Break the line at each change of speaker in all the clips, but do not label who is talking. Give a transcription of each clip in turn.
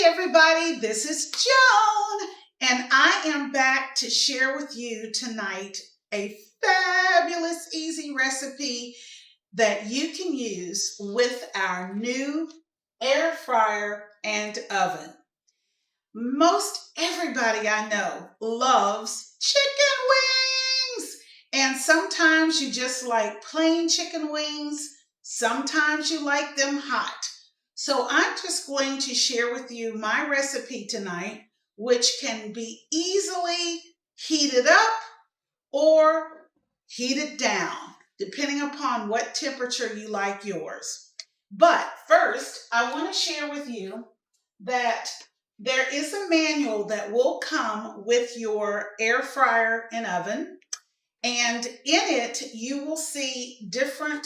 Everybody, this is Joan, and I am back to share with you tonight a fabulous, easy recipe that you can use with our new air fryer and oven. Most everybody I know loves chicken wings, and sometimes you just like plain chicken wings, sometimes you like them hot. So I'm just going to share with you my recipe tonight, which can be easily heated up or heated down, depending upon what temperature you like yours. But first, I want to share with you that there is a manual that will come with your air fryer and oven, and in it you will see different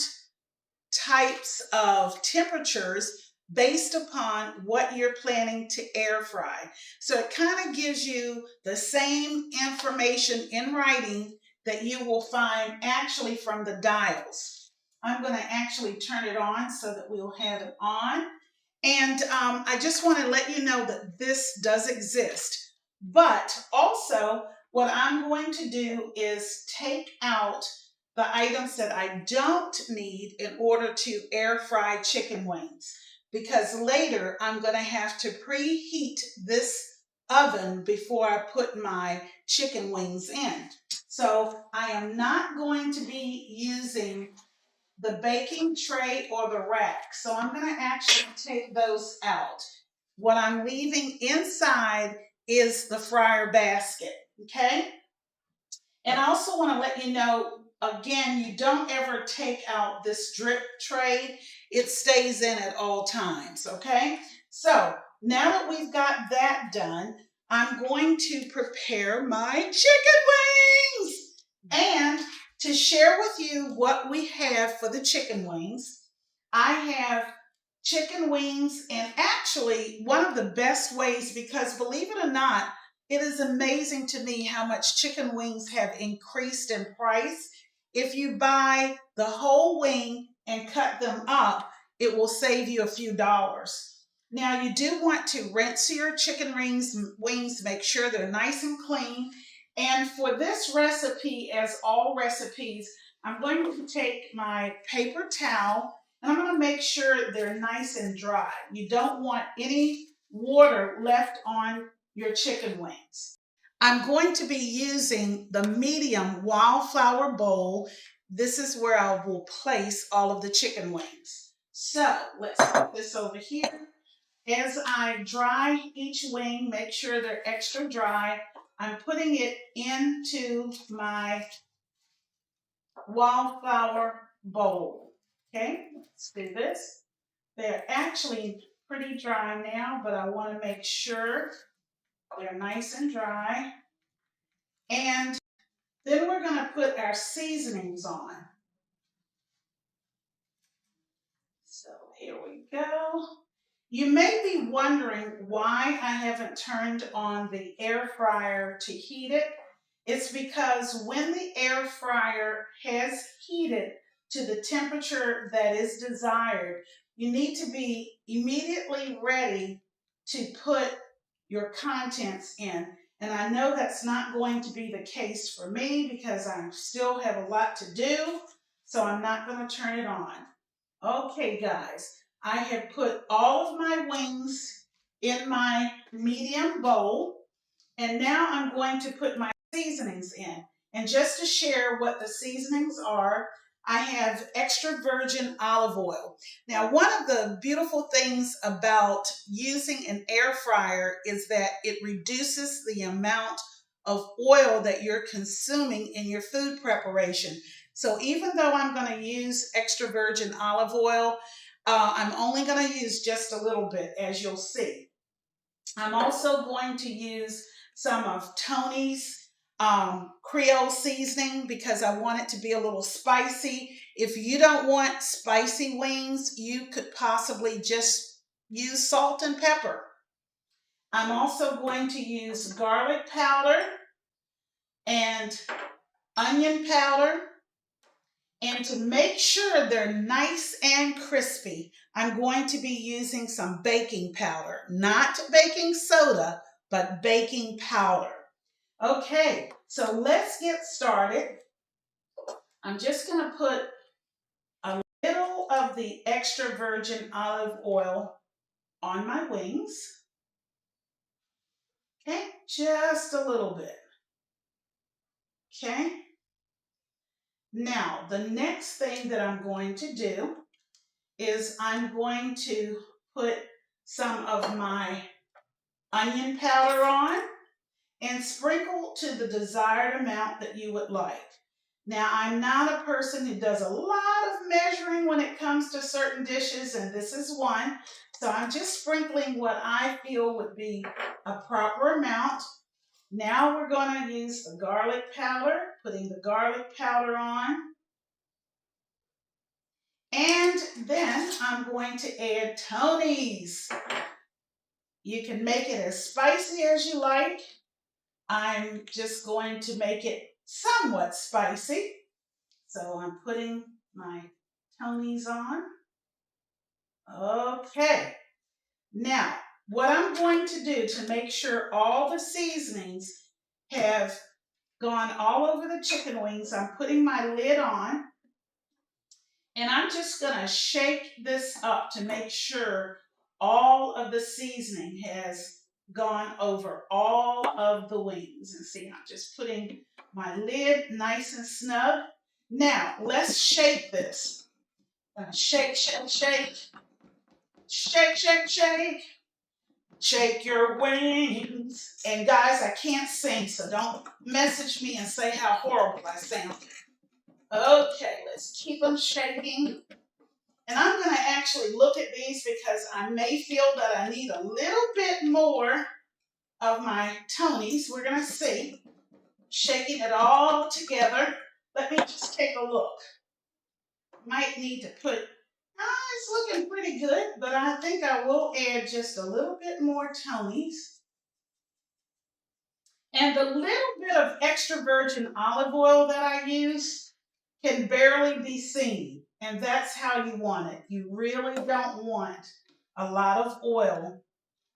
types of temperatures based upon what you're planning to air fry. So it kind of gives you the same information in writing that you will find actually from the dials. I'm going to actually turn it on so that we'll have it on. And I just want to let you know that this does exist. But also what I'm going to do is take out the items that I don't need in order to air fry chicken wings, because later I'm going to have to preheat this oven before I put my chicken wings in. So I am not going to be using the baking tray or the rack. So I'm going to actually take those out. What I'm leaving inside is the fryer basket, okay? And I also want to let you know, again, you don't ever take out this drip tray. It stays in at all times, okay? So now that we've got that done, I'm going to prepare my chicken wings. And to share with you what we have for the chicken wings, I have chicken wings, and actually one of the best ways, because believe it or not, it is amazing to me how much chicken wings have increased in price. If you buy the whole wing and cut them up, it will save you a few dollars. Now, you do want to rinse your chicken wings, make sure they're nice and clean. And for this recipe, as all recipes, I'm going to take my paper towel and I'm going to make sure they're nice and dry. You don't want any water left on your chicken wings. I'm going to be using the medium wildflower bowl. This is where I will place all of the chicken wings. So let's put this over here. As I dry each wing, make sure they're extra dry, I'm putting it into my wildflower bowl. Okay, let's do this. They're actually pretty dry now, but I want to make sure they're nice and dry. And then we're going to put our seasonings on. So here we go. You may be wondering why I haven't turned on the air fryer to heat it. It's because when the air fryer has heated to the temperature that is desired, you need to be immediately ready to put your contents in. And I know that's not going to be the case for me because I still have a lot to do, so I'm not going to turn it on. Okay, guys, I have put all of my wings in my medium bowl, and now I'm going to put my seasonings in. And just to share what the seasonings are, I have extra virgin olive oil. Now, one of the beautiful things about using an air fryer is that it reduces the amount of oil that you're consuming in your food preparation. So even though I'm going to use extra virgin olive oil, I'm only going to use just a little bit, as you'll see. I'm also going to use some of Tony's Creole seasoning because I want it to be a little spicy. If you don't want spicy wings, you could possibly just use salt and pepper. I'm also going to use garlic powder and onion powder. And to make sure they're nice and crispy, I'm going to be using some baking powder, not baking soda, but baking powder. Okay, so let's get started. I'm just going to put a little of the extra virgin olive oil on my wings. Okay, just a little bit. Okay. Now, the next thing that I'm going to do is I'm going to put some of my onion powder on and sprinkle to the desired amount that you would like. Now, I'm not a person who does a lot of measuring when it comes to certain dishes, and this is one. So I'm just sprinkling what I feel would be a proper amount. Now we're going to use the garlic powder, putting the garlic powder on. And then I'm going to add 𝑘𝙤𝒣𝙠𝒆𝙣. You can make it as spicy as you like. I'm just going to make it somewhat spicy. So I'm putting my 𝑘𝙤𝒣𝙠𝒆𝙣 on. Okay. Now, what I'm going to do to make sure all the seasonings have gone all over the chicken wings, I'm putting my lid on. And I'm just going to shake this up to make sure all of the seasoning has gone over all of the wings. And see, I'm just putting my lid nice and snug. Now, let's shake this. Shake, shake, shake. Shake, shake, shake. Shake your wings. And guys, I can't sing, so don't message me and say how horrible I sound. Okay, let's keep them shaking. And I'm going to actually look at these because I may feel that I need a little bit more of my 𝑘𝙤𝒣𝙠𝒆𝙣. We're going to see. Shaking it all together. Let me just take a look. Might need to put, it's looking pretty good, but I think I will add just a little bit more 𝑘𝙤𝒣𝙠𝒆𝙣. And the little bit of extra virgin olive oil that I use can barely be seen. And that's how you want it. You really don't want a lot of oil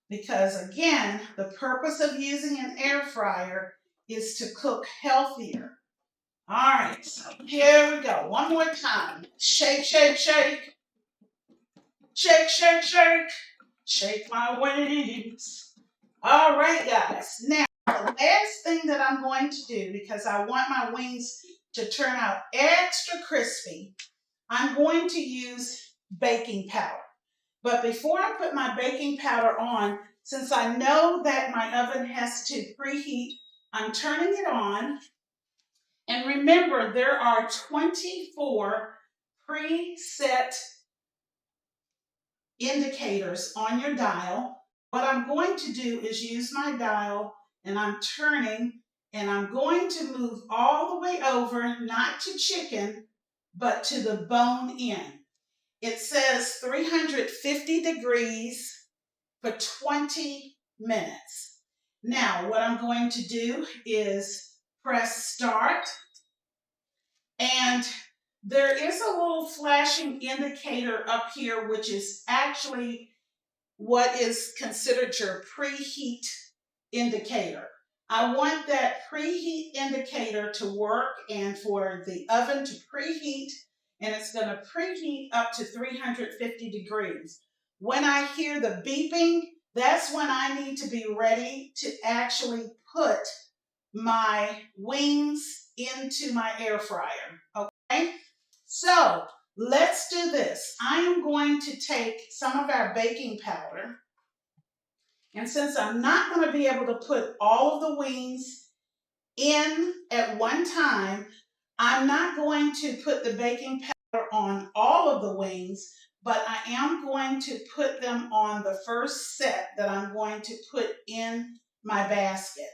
because, again, the purpose of using an air fryer is to cook healthier. All right, so here we go. One more time. Shake, shake, shake. Shake, shake, shake. Shake my wings. All right, guys. Now, the last thing that I'm going to do, because I want my wings to turn out extra crispy, I'm going to use baking powder. But before I put my baking powder on, since I know that my oven has to preheat, I'm turning it on. And remember, there are 24 preset indicators on your dial. What I'm going to do is use my dial, and I'm turning, and I'm going to move all the way over, not to chicken, but to the bone in. It says 350 degrees for 20 minutes. Now, what I'm going to do is press start, and there is a little flashing indicator up here, which is actually what is considered your preheat indicator. I want that preheat indicator to work and for the oven to preheat, and it's going to preheat up to 350 degrees. When I hear the beeping, that's when I need to be ready to actually put my wings into my air fryer. Okay? So let's do this. I am going to take some of our baking powder. And since I'm not going to be able to put all of the wings in at one time, I'm not going to put the baking powder on all of the wings, but I am going to put them on the first set that I'm going to put in my basket.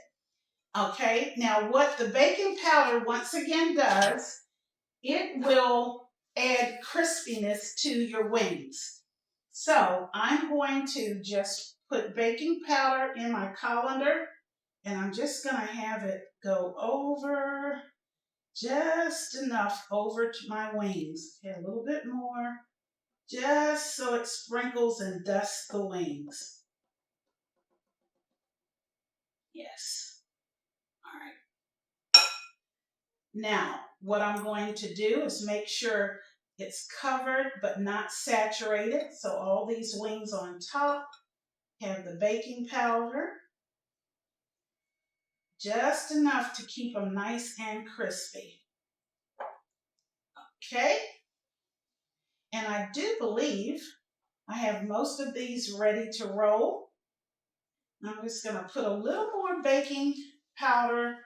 Okay, now what the baking powder once again does, it will add crispiness to your wings. So I'm going to just put baking powder in my colander, and I'm just going to have it go over, just enough over to my wings. Okay, a little bit more. just so it sprinkles and dusts the wings. Yes. All right. Now, what I'm going to do is make sure it's covered but not saturated. So all these wings on top have the baking powder, just enough to keep them nice and crispy. Okay? And I do believe I have most of these ready to roll. I'm just going to put a little more baking powder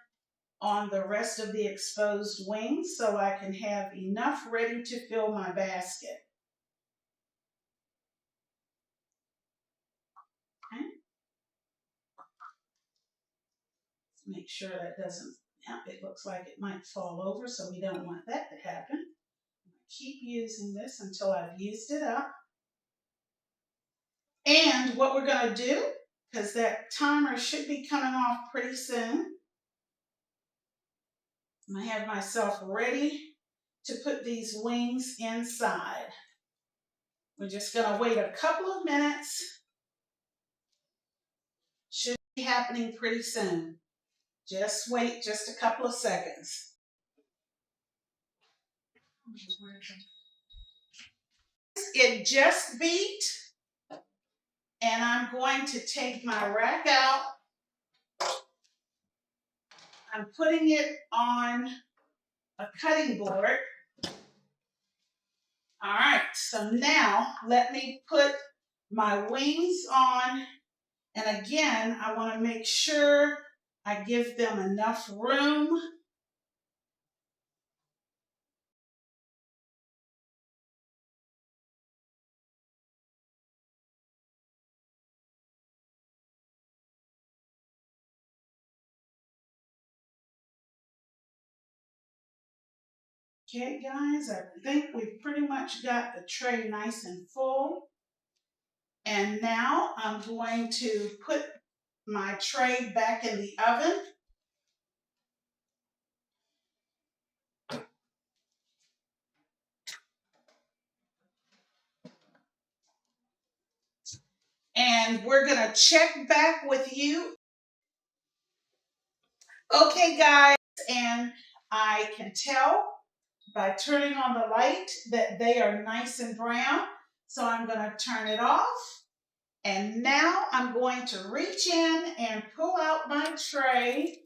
on the rest of the exposed wings so I can have enough ready to fill my basket. Okay. Let's make sure that doesn't, it looks like it might fall over, so we don't want that to happen. Keep using this until I've used it up. And what we're going to do, because that timer should be coming off pretty soon, I have myself ready to put these wings inside. We're just going to wait a couple of minutes. Should be happening pretty soon. Just wait just a couple of seconds. It just beat, and I'm going to take my rack out. I'm putting it on a cutting board. All right, so now let me put my wings on. And again, I want to make sure I give them enough room. Okay, guys, I think we've pretty much got the tray nice and full. And now I'm going to put my tray back in the oven. And we're going to check back with you. Okay, guys, and I can tell by turning on the light that they are nice and brown. So I'm going to turn it off. And now I'm going to reach in and pull out my tray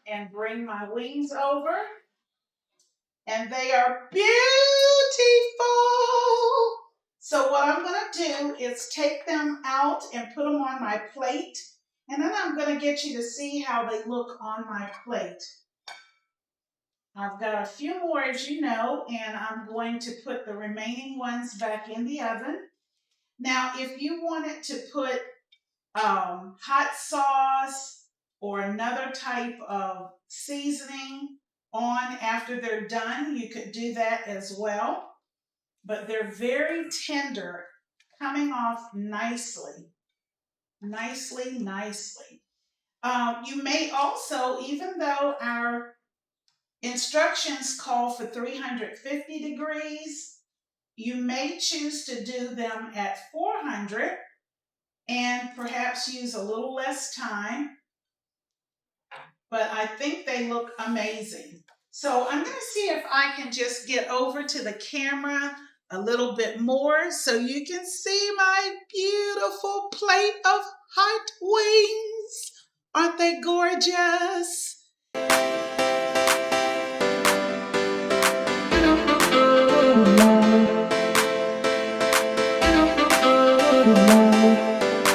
and bring my wings over. And they are beautiful. So what I'm going to do is take them out and put them on my plate. And then I'm going to get you to see how they look on my plate. I've got a few more, as you know, and I'm going to put the remaining ones back in the oven. Now, if you wanted to put hot sauce or another type of seasoning on after they're done, you could do that as well. But they're very tender, coming off nicely. Nicely. You may also, even though our instructions call for 350 degrees, you may choose to do them at 400 and perhaps use a little less time, but I think they look amazing. So I'm going to see if I can just get over to the camera a little bit more so you can see my beautiful plate of hot wings. Aren't they gorgeous?